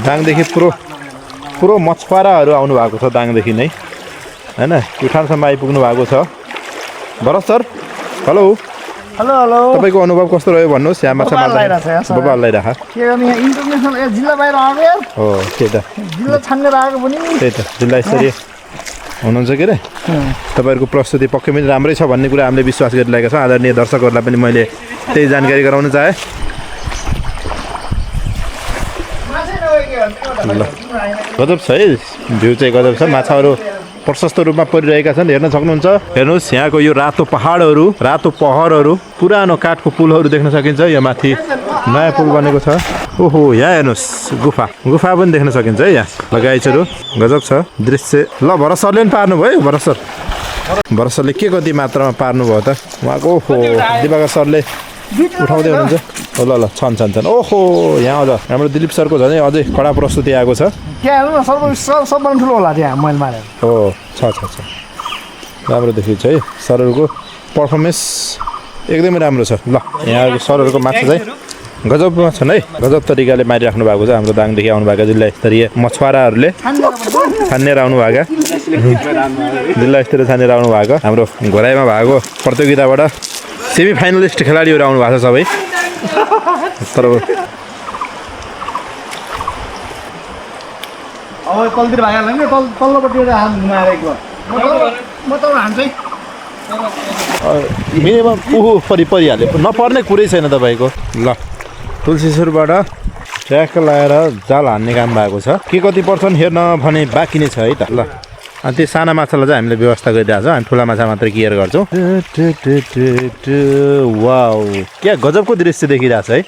दाङदेखि पुरो मछुवाराहरू आउनु भएको छ दाङदेखि नै हैन प्युठानसम्म आइपुग्नु भएको छ Bharat sir hello hello hello तपाईको अनुभव कस्तो रह्यो भन्नुस् यहाँ माछा मार्दा बबाल लगाइराख के गर्ने यहाँ इन्टरनेसनल जिल्ला बाहिर आएको यार हो त्यही त जिल्ला छानेर आएको पनि त्यही त जिल्ला स्तरीय हुनुहुन्छ के रे तपाईहरुको प्रस्तुति पक्कै पनि राम्रै छ भन्ने कुरा हामीले विश्वास गरिरहेका छौं आदरणीय दर्शकहरुलाई पनि मैले त्यही जानकारी गराउन चाहे गजब छ है भ्यू चाहिँ गजब छ माछाहरु प्रशस्त रूपमा परिरहेका छन् हेर्न सक्नुहुन्छ हेर्नुस् यहाँको यो रातो पहाडहरु रातो पहरहरु पुरानो काठको पुलहरु देख्न सकिन्छ यो माथि नयाँ पुल बनेको छ ओहो यहाँ हेर्नुस् गुफा पनि देख्न सकिन्छ है यहाँ लगाइचहरु गजब छ दृश्य ल भरत सरले पनि पार्नु भयो भरत सरले के कति मात्रामा पार्नु भयो त उहाँको ओहो दिवाकर सरले उठाउँदै हुनुहुन्छ ल ल छन् ओहो यहाँ अझ हाम्रो दिलीप सरको झनै अझै कडा प्रस्तुति आएको छ के हेर्नु सबभन्दा ठुलो होला त्यहाँ मैले मारेर हो छ राम्रो देखिन्छ है सरहरूको पर्फर्मेन्स एकदमै राम्रो छ ल यहाँको सरहरूको माछा चाहिँ गजबमा छन् है गजब तरिकाले मारिराख्नु भएको छ हाम्रो दाङदेखि आउनु भएको जिल्ला स्तरीय मछुवाराहरूले छानेर आउनु भएको जिल्ला स्तरीय छानेर आउनु भएको हाम्रो घोराइमा भएको प्रतियोगिताबाट सेमी फाइनलिस्ट खेलाडीहरू आउनु भएको छ सबै तर अब तलतिर भाइहाल्छ नि तल्लोपट्टि हात घुमाएर एकबार म त हान्छु मिनिमम परिहाल्यो नपर्ने कुरै छैन तपाईँको ल तुलसीसुरबाट ट्र्याक लगाएर जाल हान्ने काम भएको छ के कति पर्छन् हेर्न भने बाँकी नै छ है त ल अनि त्यो साना माछालाई चाहिँ हामीले व्यवस्था गरिरहेको छौँ हामी ठुला माछा मात्रै केयर गर्छौँ वाउ क्या गजबको दृश्य देखिरहेछ है